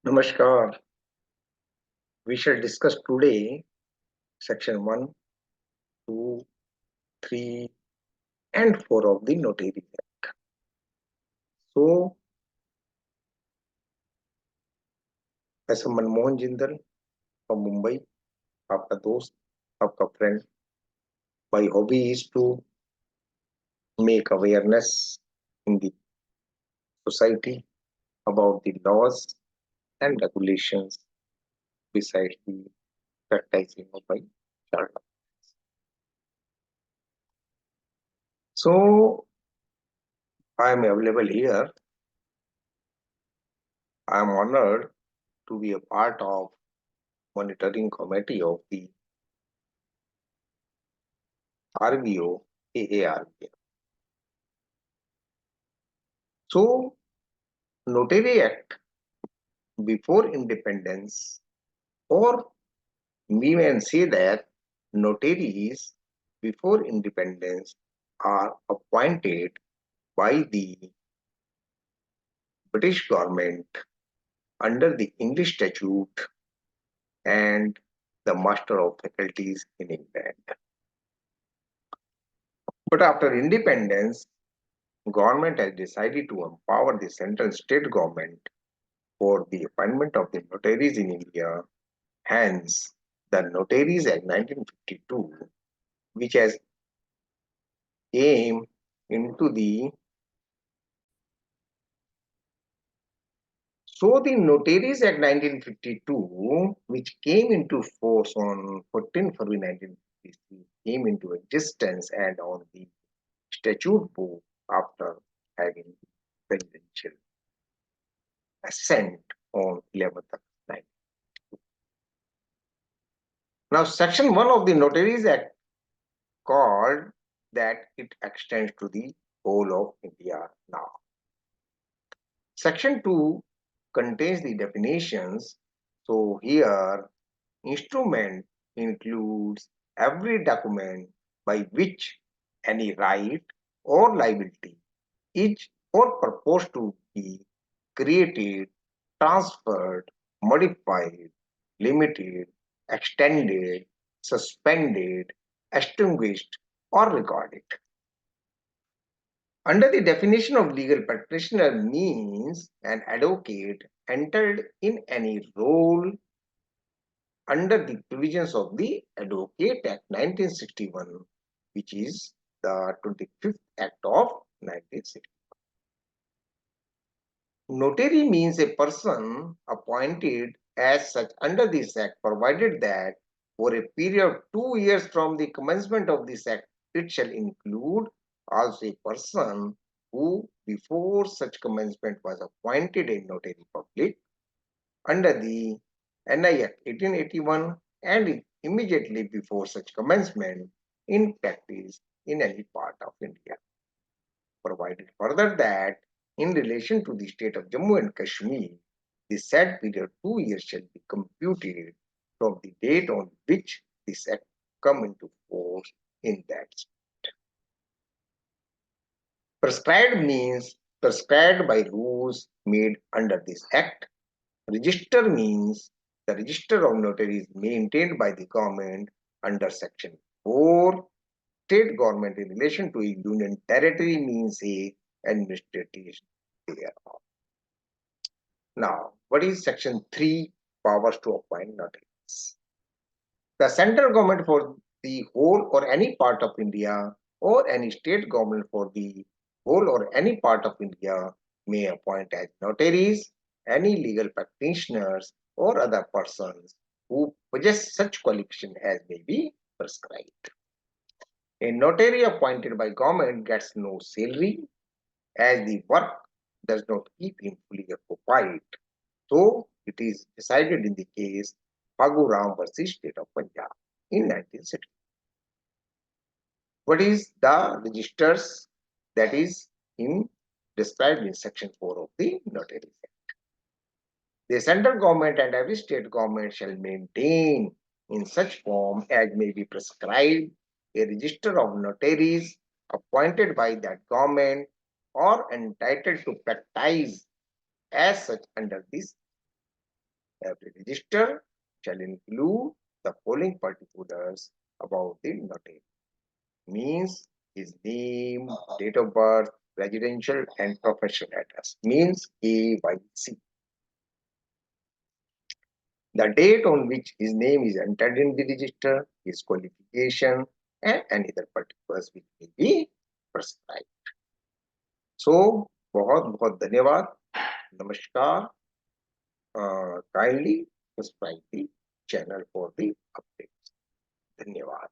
Namaskar. We shall discuss today section 1, 2, 3, and 4 of the Notaries Act. So, ऐसा Manmohan Jindal from Mumbai, आपका दोस्त, आपका friend. My hobby is to make awareness in the society about the laws and regulations besides the practicing of my child. So, I am available here. I am honored to be a part of monitoring committee of the RVO AARBO. So, Notary Act before independence, or we may say that notaries before independence are appointed by the British government under the English statute and the Master of Faculties in England. But after independence, government has decided to empower the central state government for the appointment of the notaries in India. Hence, the Notaries Act 1952, which has came into the the Notaries Act 1952, which came into force on 14 February 1953, came into existence and on the statute book after having presidential assent on 11th of 9. Now, Section 1 of the Notaries Act called that it extends to the whole of India now. Section 2 contains the definitions. So here, instrument includes every document by which any right or liability is or proposed to be created, transferred, modified, limited, extended, suspended, extinguished, or recorded. Under the definition of legal practitioner means an advocate entered in any role under the provisions of the Advocate Act 1961, which is the 25th Act of 1960. Notary means a person appointed as such under this Act, provided that for a period of 2 years from the commencement of this Act, it shall include also a person who before such commencement was appointed a notary public under the NI Act 1881 and immediately before such commencement in practice in any part of India. Provided further that in relation to the state of Jammu and Kashmir, the said period 2 years shall be computed from the date on which this act come into force in that state. Prescribed means prescribed by rules made under this act. Register means the register of notaries maintained by the government under section 4. State government in relation to a union territory means a administrative thereof. Now, what is section 3? Powers to appoint notaries. The central government for the whole or any part of India or any state government for the whole or any part of India may appoint as notaries any legal practitioners or other persons who possess such qualification as may be prescribed. A notary appointed by government gets no salary as the work does not keep him fully occupied. So it is decided in the case Phagu Ram versus State of Punjab in 1960. What is the registers that is described in section 4 of the Notaries Act? The central government and every state government shall maintain in such form as may be prescribed a register of notaries appointed by that government or entitled to practice as such under this Every register shall include the following particulars about the notary. Means his name, date of birth, residential and professional address. Means KYC. The date on which his name is entered in the register, his qualification, and any other particulars which may be prescribed. So, बहुत बहुत धन्यवाद. Namaskar. Kindly subscribe the channel for the updates. धन्यवाद.